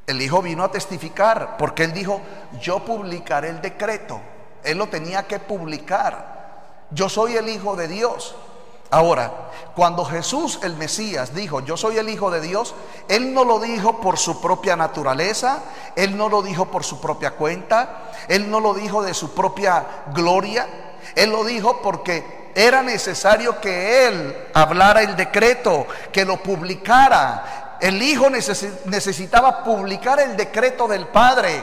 El Hijo vino a testificar, porque Él dijo: yo publicaré el decreto. Él lo tenía que publicar. Yo soy el Hijo de Dios. Ahora, cuando Jesús el Mesías dijo: yo soy el Hijo de Dios, Él no lo dijo por su propia naturaleza, Él no lo dijo por su propia cuenta, Él no lo dijo de su propia gloria. Él lo dijo porque era necesario que Él hablara el decreto, que lo publicara. El Hijo necesitaba publicar el decreto del Padre.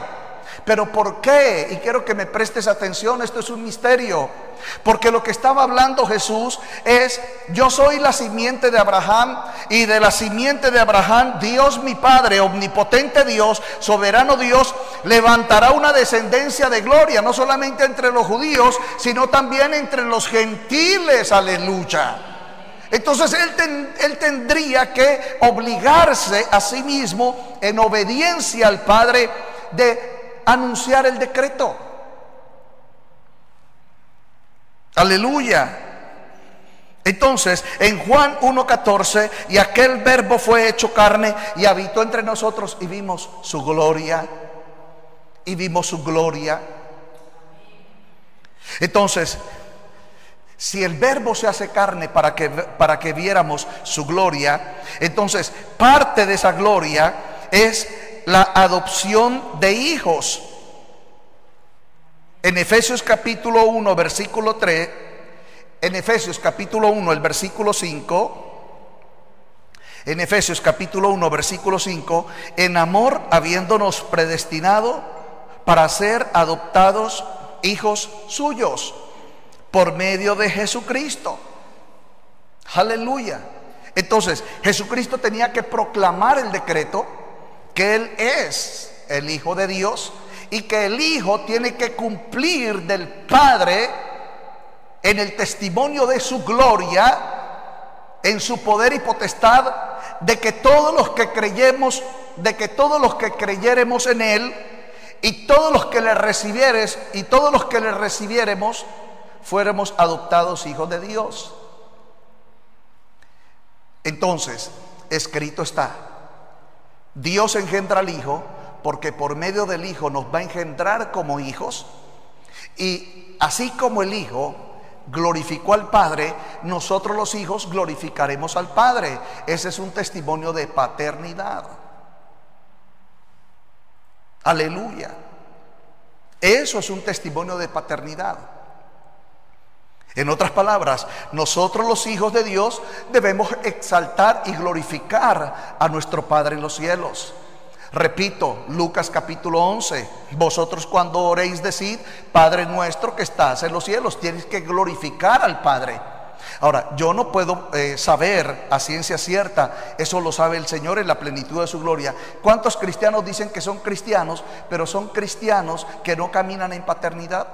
¿Pero por qué? Y quiero que me prestes atención, esto es un misterio. Porque lo que estaba hablando Jesús es: yo soy la simiente de Abraham, y de la simiente de Abraham Dios mi Padre, omnipotente Dios, soberano Dios, levantará una descendencia de gloria, no solamente entre los judíos, sino también entre los gentiles. Aleluya. Entonces él tendría que obligarse a sí mismo, en obediencia al Padre, de anunciar el decreto. Aleluya. Entonces, en Juan 1:14, y aquel verbo fue hecho carne y habitó entre nosotros y vimos su gloria. Y vimos su gloria. Entonces, si el verbo se hace carne para que viéramos su gloria, entonces parte de esa gloria es la adopción de hijos. En Efesios capítulo 1, versículo 3, en Efesios capítulo 1, el versículo 5, en Efesios capítulo 1, versículo 5, en amor habiéndonos predestinado para ser adoptados hijos suyos por medio de Jesucristo. Aleluya. Entonces, Jesucristo tenía que proclamar el decreto que Él es el Hijo de Dios y que el Hijo tiene que cumplir del Padre en el testimonio de su gloria, en su poder y potestad, de que todos los que creyéremos en Él y todos los que le recibiéremos fuéramos adoptados hijos de Dios. Entonces, escrito está: Dios engendra al Hijo, porque por medio del Hijo nos va a engendrar como hijos, y así como el Hijo glorificó al Padre, nosotros los hijos glorificaremos al Padre. Ese es un testimonio de paternidad. Aleluya. Eso es un testimonio de paternidad. En otras palabras, nosotros los hijos de Dios debemos exaltar y glorificar a nuestro Padre en los cielos. Repito, Lucas capítulo 11: vosotros cuando oréis decid, Padre nuestro que estás en los cielos. Tienes que glorificar al Padre. Ahora, yo no puedo saber a ciencia cierta, eso lo sabe el Señor en la plenitud de su gloria. ¿Cuántos cristianos dicen que son cristianos, pero son cristianos que no caminan en paternidad?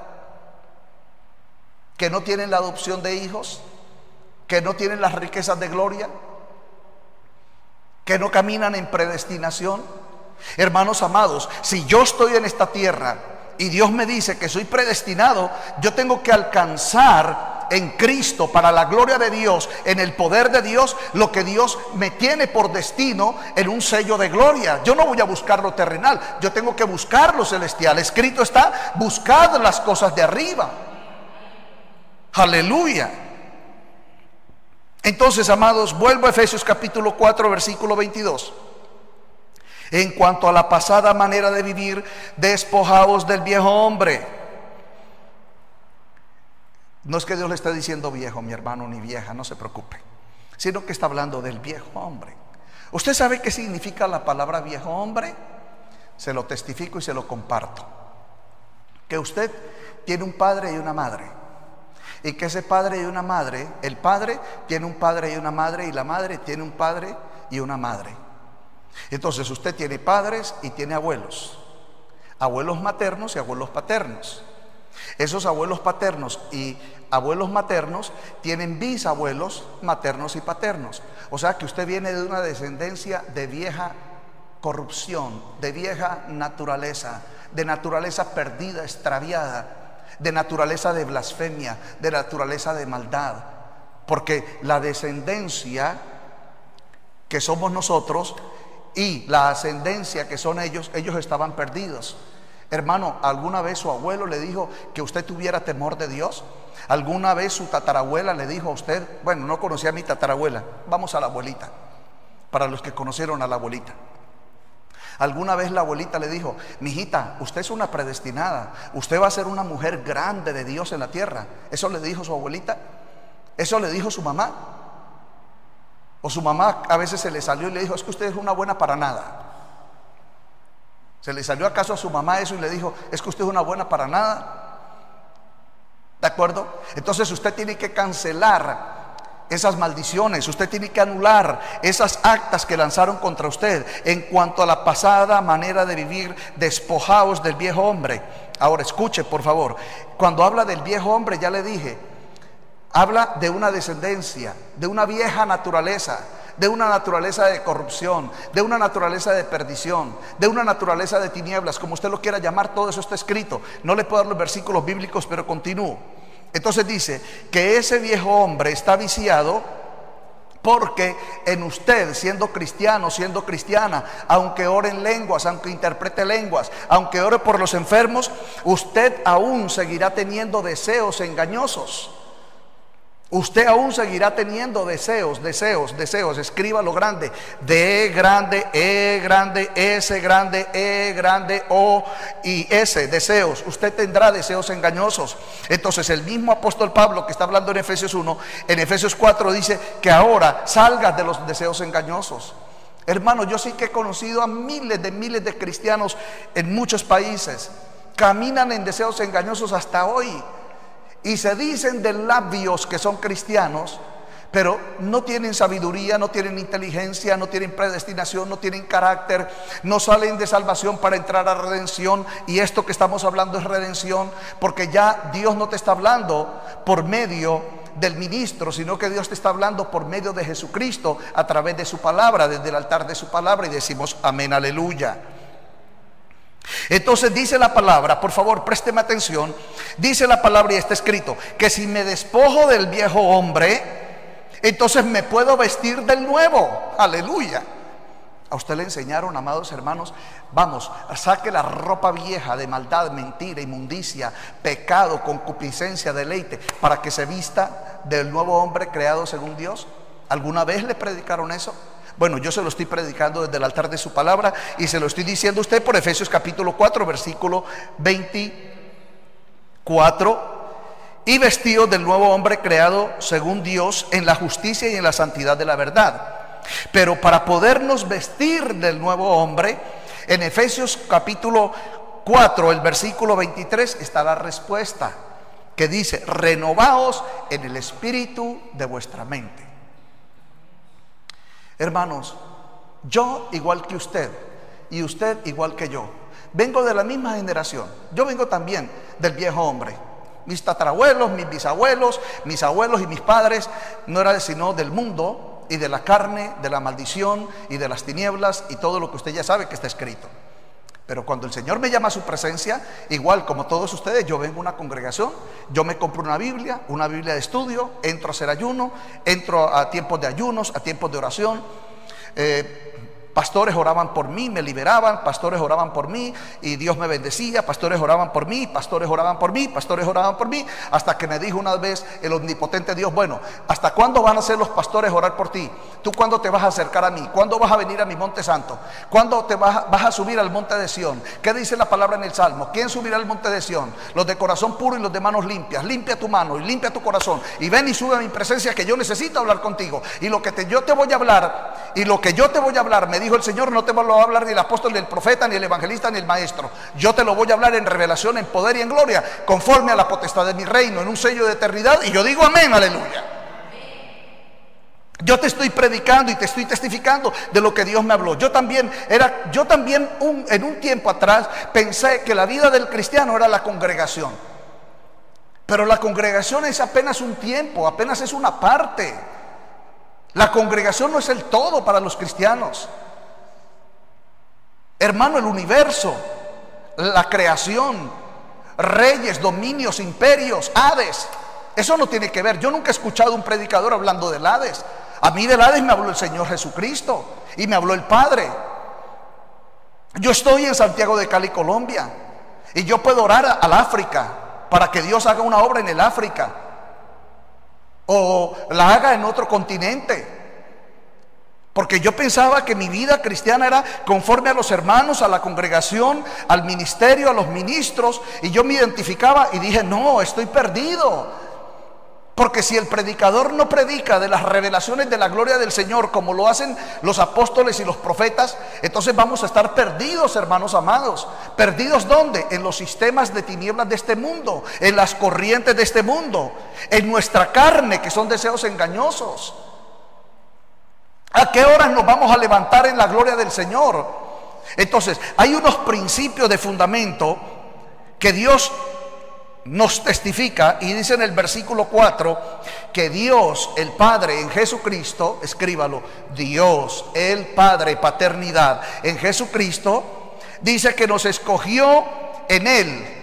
Que no tienen la adopción de hijos, que no tienen las riquezas de gloria, que no caminan en predestinación. Hermanos amados, si yo estoy en esta tierra y Dios me dice que soy predestinado, yo tengo que alcanzar en Cristo, para la gloria de Dios, en el poder de Dios, lo que Dios me tiene por destino en un sello de gloria. Yo no voy a buscar lo terrenal, yo tengo que buscar lo celestial. Escrito está: buscad las cosas de arriba. Aleluya. Entonces, amados, vuelvo a Efesios capítulo 4, versículo 22. En cuanto a la pasada manera de vivir, despojaos del viejo hombre. No es que Dios le esté diciendo viejo, mi hermano, ni vieja, no se preocupe, sino que está hablando del viejo hombre. ¿Usted sabe qué significa la palabra viejo hombre? Se lo testifico y se lo comparto. Que usted tiene un padre y una madre, y que ese padre y una madre, el padre tiene un padre y una madre, y la madre tiene un padre y una madre. Entonces usted tiene padres y tiene abuelos, abuelos maternos y abuelos paternos. Esos abuelos paternos y abuelos maternos tienen bisabuelos maternos y paternos. O sea que usted viene de una descendencia de vieja corrupción, de vieja naturaleza, de naturaleza perdida, extraviada, de naturaleza de blasfemia, de naturaleza de maldad. Porque la descendencia que somos nosotros y la ascendencia que son ellos estaban perdidos. Hermano, ¿alguna vez su abuelo le dijo que usted tuviera temor de Dios? ¿Alguna vez su tatarabuela le dijo a usted? Bueno, no conocía a mi tatarabuela, vamos a la abuelita, para los que conocieron a la abuelita. ¿Alguna vez la abuelita le dijo: mijita, usted es una predestinada, usted va a ser una mujer grande de Dios en la tierra? ¿Eso le dijo su abuelita? ¿Eso le dijo su mamá? O su mamá a veces se le salió y le dijo: es que usted es una buena para nada. ¿Se le salió acaso a su mamá eso y le dijo: es que usted es una buena para nada? ¿De acuerdo? Entonces usted tiene que cancelar esas maldiciones, usted tiene que anular esas actas que lanzaron contra usted. En cuanto a la pasada manera de vivir, despojaos del viejo hombre. Ahora escuche, por favor, cuando habla del viejo hombre, ya le dije, habla de una descendencia, de una vieja naturaleza, de una naturaleza de corrupción, de una naturaleza de perdición, de una naturaleza de tinieblas, como usted lo quiera llamar. Todo eso está escrito. No le puedo dar los versículos bíblicos, pero continúo. Entonces dice que ese viejo hombre está viciado porque en usted, siendo cristiano, siendo cristiana, aunque ore en lenguas, aunque interprete lenguas, aunque ore por los enfermos, usted aún seguirá teniendo deseos engañosos. Usted aún seguirá teniendo deseos. Escríbalo grande: D grande, E grande, S grande, E grande, O y S, deseos. Usted tendrá deseos engañosos. Entonces el mismo apóstol Pablo, que está hablando en Efesios 1, en Efesios 4 dice que ahora salgas de los deseos engañosos. Hermano, yo sí que he conocido a miles de cristianos en muchos países. Caminan en deseos engañosos hasta hoy. Y se dicen de labios que son cristianos, pero no tienen sabiduría, no tienen inteligencia, no tienen predestinación, no tienen carácter, no salen de salvación para entrar a redención. Y esto que estamos hablando es redención, porque ya Dios no te está hablando por medio del ministro, sino que Dios te está hablando por medio de Jesucristo, a través de su palabra, desde el altar de su palabra. Y decimos amén, aleluya. Entonces dice la palabra, por favor présteme atención, dice la palabra y está escrito que si me despojo del viejo hombre, entonces me puedo vestir del nuevo. Aleluya. A usted le enseñaron, amados hermanos, vamos, saque la ropa vieja de maldad, mentira, inmundicia, pecado, concupiscencia, deleite, para que se vista del nuevo hombre creado según Dios. ¿Alguna vez le predicaron eso? Bueno, yo se lo estoy predicando desde el altar de su palabra y se lo estoy diciendo a usted por Efesios capítulo 4, versículo 24. Y vestido del nuevo hombre creado según Dios en la justicia y en la santidad de la verdad. Pero para podernos vestir del nuevo hombre, en Efesios capítulo 4, el versículo 23, está la respuesta que dice: renovaos en el espíritu de vuestra mente. Hermanos, yo igual que usted y usted igual que yo, vengo de la misma generación. Yo vengo también del viejo hombre. Mis tatarabuelos, mis bisabuelos, mis abuelos y mis padres no eran sino del mundo y de la carne, de la maldición y de las tinieblas y todo lo que usted ya sabe que está escrito. Pero cuando el Señor me llama a su presencia, igual como todos ustedes, yo vengo a una congregación, yo me compro una Biblia de estudio, entro a hacer ayuno, entro a tiempos de ayunos, a tiempos de oración. Pastores oraban por mí, me liberaban, pastores oraban por mí y Dios me bendecía, pastores oraban por mí, pastores oraban por mí, pastores oraban por mí, hasta que me dijo una vez el omnipotente Dios: bueno, ¿hasta cuándo van a ser los pastores orar por ti? ¿Tú cuándo te vas a acercar a mí? ¿Cuándo vas a venir a mi monte santo? ¿Cuándo te vas a subir al monte de Sión? ¿Qué dice la palabra en el Salmo? ¿Quién subirá al monte de Sión? Los de corazón puro y los de manos limpias. Limpia tu mano y limpia tu corazón y ven y sube a mi presencia, que yo necesito hablar contigo. Y lo que yo te voy a hablar, me dijo el Señor, no te lo va a hablar ni el apóstol, ni el profeta, ni el evangelista, ni el maestro. Yo te lo voy a hablar en revelación, en poder y en gloria, conforme a la potestad de mi reino, en un sello de eternidad. Y yo digo amén, aleluya. Yo te estoy predicando y te estoy testificando de lo que Dios me habló. Yo también en un tiempo atrás pensé que la vida del cristiano era la congregación. Pero la congregación es apenas un tiempo, apenas es una parte. La congregación no es el todo para los cristianos. Hermano, el universo, la creación, reyes, dominios, imperios, Hades, eso no tiene que ver. Yo nunca he escuchado un predicador hablando del Hades. A mí del Hades me habló el Señor Jesucristo y me habló el Padre. Yo estoy en Santiago de Cali, Colombia, y yo puedo orar al África para que Dios haga una obra en el África o la haga en otro continente. Porque yo pensaba que mi vida cristiana era conforme a los hermanos, a la congregación, al ministerio, a los ministros. Y yo me identificaba y dije: no, estoy perdido. Porque si el predicador no predica de las revelaciones de la gloria del Señor como lo hacen los apóstoles y los profetas, entonces vamos a estar perdidos, hermanos amados. ¿Perdidos dónde? En los sistemas de tinieblas de este mundo, en las corrientes de este mundo, en nuestra carne, que son deseos engañosos. ¿A qué horas nos vamos a levantar en la gloria del Señor? Entonces, hay unos principios de fundamento que Dios nos testifica y dice en el versículo 4 que Dios, el Padre en Jesucristo, escríbalo, Dios, el Padre, paternidad en Jesucristo, dice que nos escogió en Él.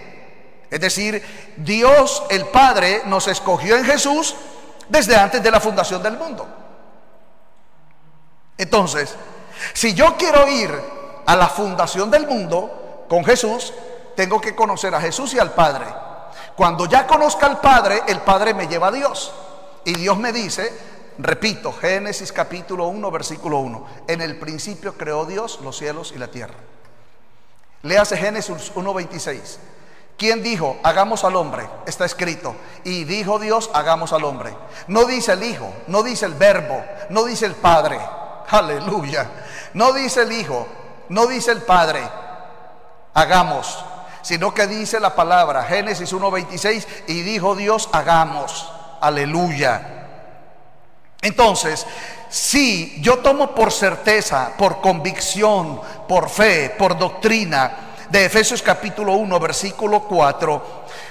Es decir, Dios el Padre nos escogió en Jesús desde antes de la fundación del mundo. Entonces, si yo quiero ir a la fundación del mundo con Jesús, tengo que conocer a Jesús y al Padre. Cuando ya conozca al Padre, el Padre me lleva a Dios. Y Dios me dice, repito, Génesis capítulo 1, versículo 1: en el principio creó Dios los cielos y la tierra. Léase Génesis 1:26. ¿Quién dijo, hagamos al hombre? Está escrito, y dijo Dios, hagamos al hombre. No dice el Hijo, no dice el Verbo, no dice el Padre. Aleluya. No dice el Hijo, no dice el Padre, hagamos, sino que dice la palabra, Génesis 1:26, y dijo Dios, hagamos. Aleluya. Entonces, si yo tomo por certeza, por convicción, por fe, por doctrina, de Efesios capítulo 1, versículo 4,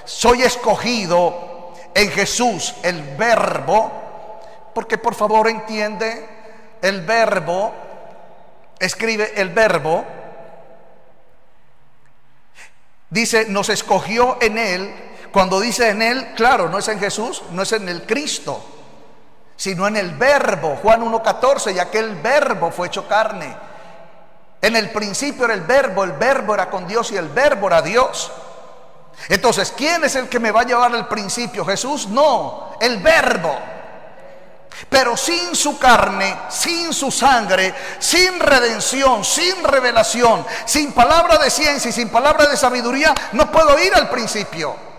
soy escogido en Jesús, el Verbo, porque por favor entiende, el Verbo, escribe el Verbo, dice, nos escogió en Él. Cuando dice en Él, claro, no es en Jesús, no es en el Cristo, sino en el Verbo. Juan 1:14, y aquel Verbo fue hecho carne. En el principio era el Verbo era con Dios y el Verbo era Dios. Entonces, ¿quién es el que me va a llevar al principio? ¿Jesús? No, el Verbo. Pero sin su carne, sin su sangre, sin redención, sin revelación, sin palabra de ciencia y sin palabra de sabiduría, no puedo ir al principio.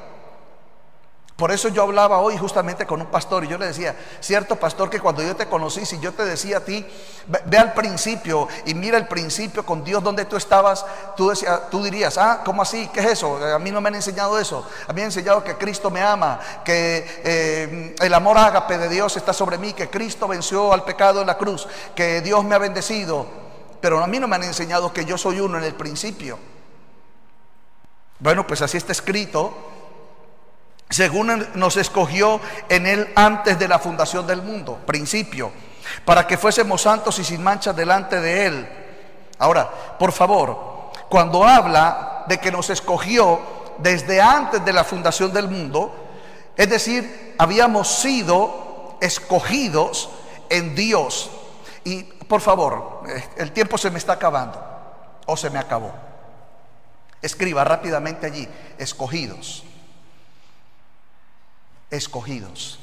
Por eso yo hablaba hoy justamente con un pastor y yo le decía, cierto pastor, que cuando yo te conocí, si yo te decía a ti, ve al principio y mira el principio con Dios donde tú estabas, tú dirías, ¿cómo así? ¿Qué es eso? A mí no me han enseñado eso. A mí me han enseñado que Cristo me ama, que el amor ágape de Dios está sobre mí, que Cristo venció al pecado en la cruz, que Dios me ha bendecido. Pero a mí no me han enseñado que yo soy uno en el principio. Bueno, pues así está escrito. Según nos escogió en Él antes de la fundación del mundo, principio, para que fuésemos santos y sin mancha delante de Él. Ahora, por favor, cuando habla de que nos escogió desde antes de la fundación del mundo, es decir, habíamos sido escogidos en Dios. Y por favor, el tiempo se me está acabando, o se me acabó. Escriba rápidamente allí, escogidos. Escogidos.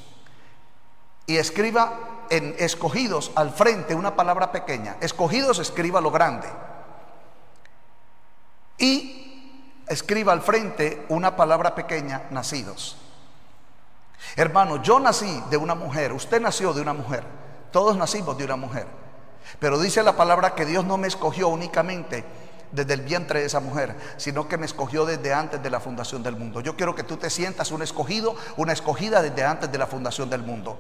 Y escriba en escogidos al frente una palabra pequeña. Escogidos, escriba lo grande. Y escriba al frente una palabra pequeña, nacidos. Hermano, yo nací de una mujer, usted nació de una mujer, todos nacimos de una mujer. Pero dice la palabra que Dios no me escogió únicamente desde el vientre de esa mujer, sino que me escogió desde antes de la fundación del mundo. Yo quiero que tú te sientas un escogido, una escogida desde antes de la fundación del mundo.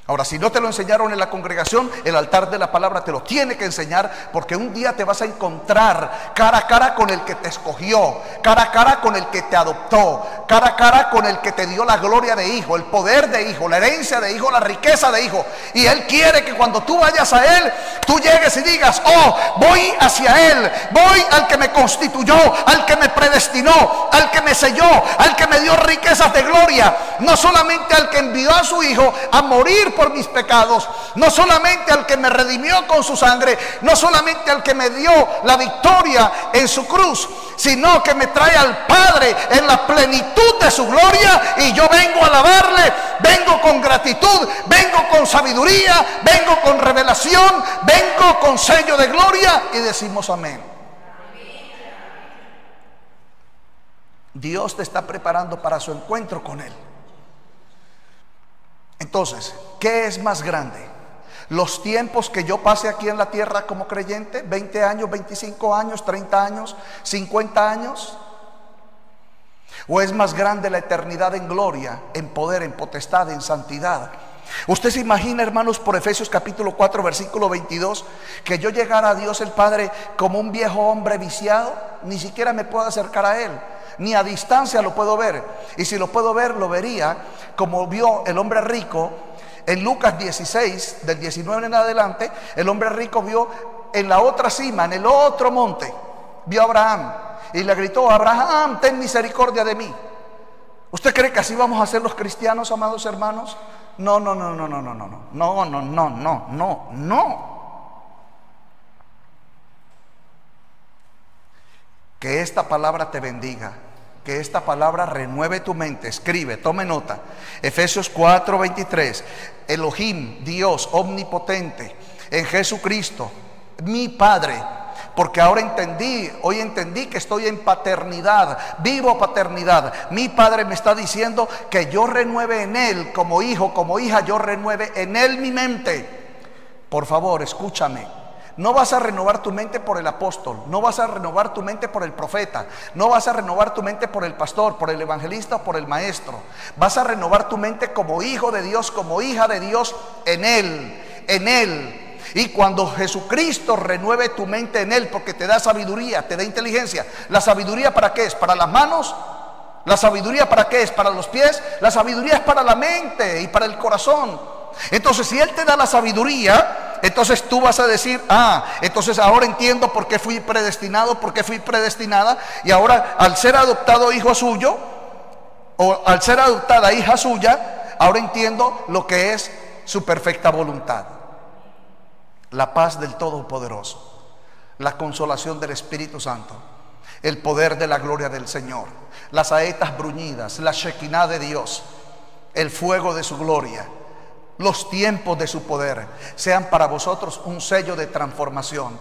Ahora, si no te lo enseñaron en la congregación, el altar de la palabra te lo tiene que enseñar, porque un día te vas a encontrar cara a cara con el que te escogió, cara a cara con el que te adoptó, cara a cara con el que te dio la gloria de hijo, el poder de hijo, la herencia de hijo, la riqueza de hijo. Y Él quiere que cuando tú vayas a Él, tú llegues y digas, oh, voy hacia Él, voy al que me constituyó, al que me predestinó, al que me selló, al que me dio riquezas de gloria. No solamente al que envió a su hijo a morir por mis pecados, no solamente al que me redimió con su sangre, no solamente al que me dio la victoria en su cruz, sino que me trae al Padre en la plenitud de su gloria. Y yo vengo a alabarle, vengo con gratitud, vengo con sabiduría, vengo con revelación, vengo con sello de gloria, y decimos amén. Dios te está preparando para su encuentro con Él. Entonces, ¿qué es más grande? ¿Los tiempos que yo pase aquí en la tierra como creyente? 20 años, 25 años, 30 años, 50 años. ¿O es más grande la eternidad en gloria, en poder, en potestad, en santidad? Usted se imagina, hermanos, por Efesios capítulo 4 versículo 22, que yo llegara a Dios el Padre como un viejo hombre viciado. Ni siquiera me puedo acercar a Él, ni a distancia lo puedo ver. Y si lo puedo ver, lo vería como vio el hombre rico en Lucas 16, del 19 en adelante. El hombre rico vio en la otra cima, en el otro monte, vio a Abraham. y le gritó: Abraham, ten misericordia de mí. ¿Usted cree que así vamos a ser los cristianos, amados hermanos? No, no, no, no, no, no, no, no, no, no, no, no, no, no. Que esta palabra te bendiga, que esta palabra renueve tu mente. Escribe, tome nota. Efesios 4:23. Elohim, Dios omnipotente, en Jesucristo, mi Padre. Porque ahora hoy entendí que estoy en paternidad, vivo paternidad. Mi Padre me está diciendo que yo renueve en Él, como hijo, como hija, yo renueve en Él mi mente. Por favor, escúchame. No vas a renovar tu mente por el apóstol, no vas a renovar tu mente por el profeta, no vas a renovar tu mente por el pastor, por el evangelista o por el maestro. Vas a renovar tu mente como hijo de Dios, como hija de Dios, en Él, en Él. Y cuando Jesucristo renueve tu mente en Él, porque te da sabiduría, te da inteligencia. ¿La sabiduría para qué es? ¿Para las manos? ¿La sabiduría para qué es? ¿Para los pies? La sabiduría es para la mente y para el corazón. Entonces, si Él te da la sabiduría, entonces tú vas a decir: entonces ahora entiendo por qué fui predestinado, por qué fui predestinada. Y ahora, al ser adoptado hijo suyo, o al ser adoptada hija suya, ahora entiendo lo que es su perfecta voluntad. La paz del Todopoderoso, la consolación del Espíritu Santo, el poder de la gloria del Señor, las saetas bruñidas, la Shekinah de Dios, el fuego de su gloria, los tiempos de su poder, sean para vosotros un sello de transformación.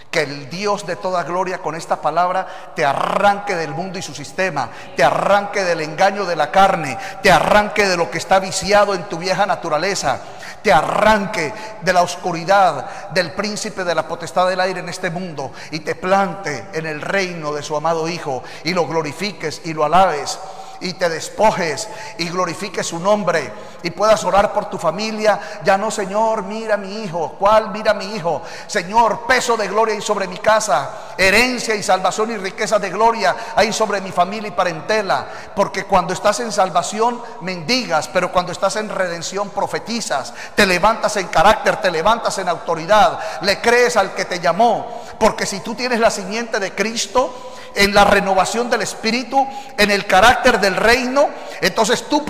Que el Dios de toda gloria con esta palabra te arranque del mundo y su sistema, te arranque del engaño de la carne, te arranque de lo que está viciado en tu vieja naturaleza, te arranque de la oscuridad del príncipe de la potestad del aire en este mundo y te plante en el reino de su amado Hijo, y lo glorifiques y lo alabes, y te despojes y glorifiques su nombre, y puedas orar por tu familia. Ya no: Señor, mira mi hijo. ¿Cuál mira mi hijo? Señor, peso de gloria hay sobre mi casa, herencia y salvación y riqueza de gloria hay sobre mi familia y parentela. Porque cuando estás en salvación mendigas, pero cuando estás en redención profetizas, te levantas en carácter, te levantas en autoridad, le crees al que te llamó. Porque si tú tienes la simiente de Cristo, en la renovación del Espíritu, en el carácter del reino, entonces tú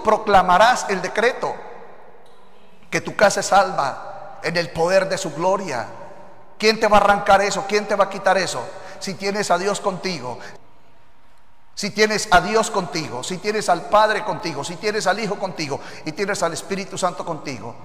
proclamarás el decreto que tu casa es salva en el poder de su gloria. ¿Quién te va a arrancar eso? ¿Quién te va a quitar eso? Si tienes a Dios contigo, si tienes a Dios contigo, si tienes al Padre contigo, si tienes al Hijo contigo y tienes al Espíritu Santo contigo.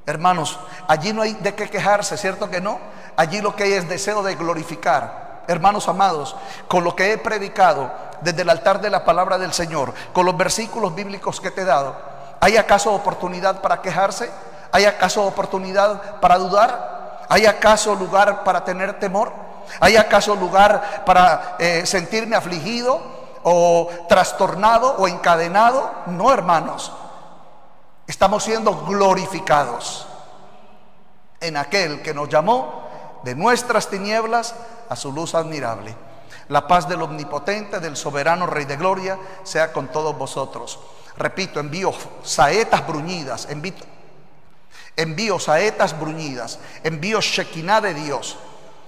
Hermanos, allí no hay de qué quejarse, ¿cierto que no? Allí lo que hay es deseo de glorificar. Hermanos amados, con lo que he predicado desde el altar de la palabra del Señor, con los versículos bíblicos que te he dado, ¿hay acaso oportunidad para quejarse? ¿Hay acaso oportunidad para dudar? ¿Hay acaso lugar para tener temor? ¿Hay acaso lugar para sentirme afligido o trastornado o encadenado? No, hermanos. Estamos siendo glorificados en aquel que nos llamó de nuestras tinieblas a su luz admirable. La paz del omnipotente, del soberano Rey de gloria, sea con todos vosotros. Repito, envío saetas bruñidas, envío saetas bruñidas, envío Shekinah de Dios,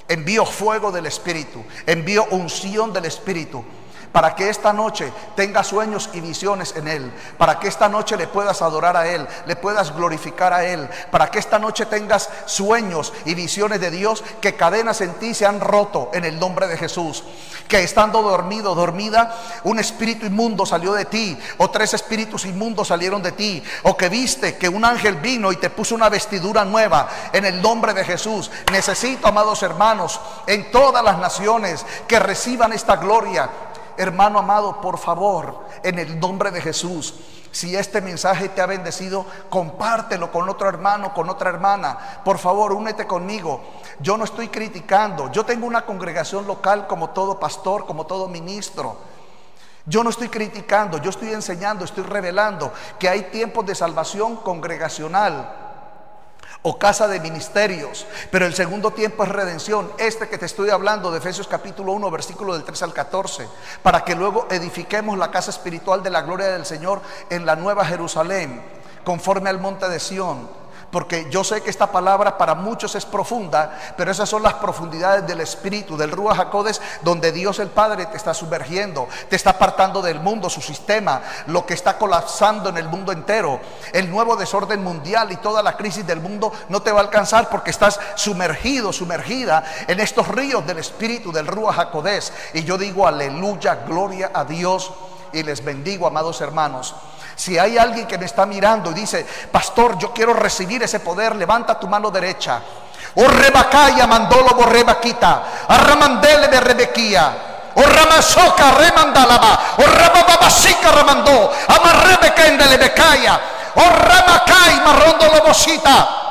envío fuego del Espíritu, envío unción del Espíritu, para que esta noche tengas sueños y visiones en Él, para que esta noche le puedas adorar a Él, le puedas glorificar a Él, para que esta noche tengas sueños y visiones de Dios, que cadenas en ti se han roto en el nombre de Jesús, que estando dormido, dormida, un espíritu inmundo salió de ti, o 3 espíritus inmundos salieron de ti, o que viste que un ángel vino y te puso una vestidura nueva en el nombre de Jesús. Necesito, amados hermanos, en todas las naciones que reciban esta gloria. Hermano amado, por favor, en el nombre de Jesús, si este mensaje te ha bendecido, compártelo con otro hermano, con otra hermana. Por favor, únete conmigo. Yo no estoy criticando. Yo tengo una congregación local como todo pastor, como todo ministro. Yo no estoy criticando, yo estoy enseñando, estoy revelando que hay tiempos de salvación congregacional o casa de ministerios, pero el segundo tiempo es redención, este que te estoy hablando de Efesios capítulo 1 versículo del 3 al 14, para que luego edifiquemos la casa espiritual de la gloria del Señor en la nueva Jerusalén, conforme al monte de Sión, porque yo sé que esta palabra para muchos es profunda, pero esas son las profundidades del Espíritu, del Ruach HaKodesh, donde Dios el Padre te está sumergiendo, te está apartando del mundo, su sistema, lo que está colapsando en el mundo entero, el nuevo desorden mundial y toda la crisis del mundo no te va a alcanzar, porque estás sumergido, sumergida en estos ríos del Espíritu, del Ruach HaKodesh. Y yo digo aleluya, gloria a Dios, y les bendigo, amados hermanos. Si hay alguien que me está mirando y dice: pastor, yo quiero recibir ese poder, levanta tu mano derecha. O rebacaya mandolo borrebaquita, arramandele de rebequía, o ramasoca remandalaba, o rabababasica ramandó, amarrebequendele becaya, o ramacay marrondolo bosita.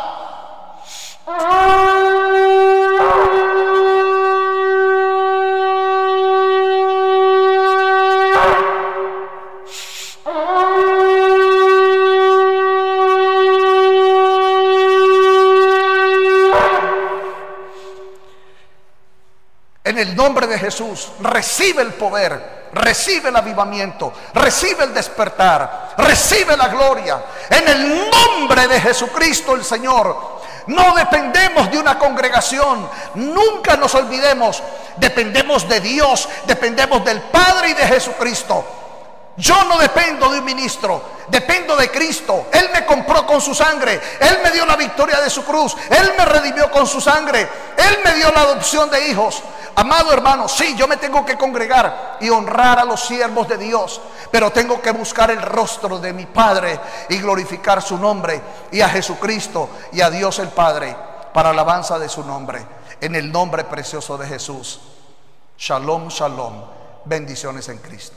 En el nombre de Jesús, recibe el poder, recibe el avivamiento, recibe el despertar, recibe la gloria. En el nombre de Jesucristo el Señor. No dependemos de una congregación, nunca nos olvidemos, dependemos de Dios, dependemos del Padre y de Jesucristo. Yo no dependo de un ministro, dependo de Cristo. Él me compró con su sangre, Él me dio la victoria de su cruz, Él me redimió con su sangre, Él me dio la adopción de hijos. Amado hermano, sí, yo me tengo que congregar y honrar a los siervos de Dios, pero tengo que buscar el rostro de mi Padre y glorificar su nombre, y a Jesucristo y a Dios el Padre, para alabanza de su nombre, en el nombre precioso de Jesús. Shalom, shalom, bendiciones en Cristo.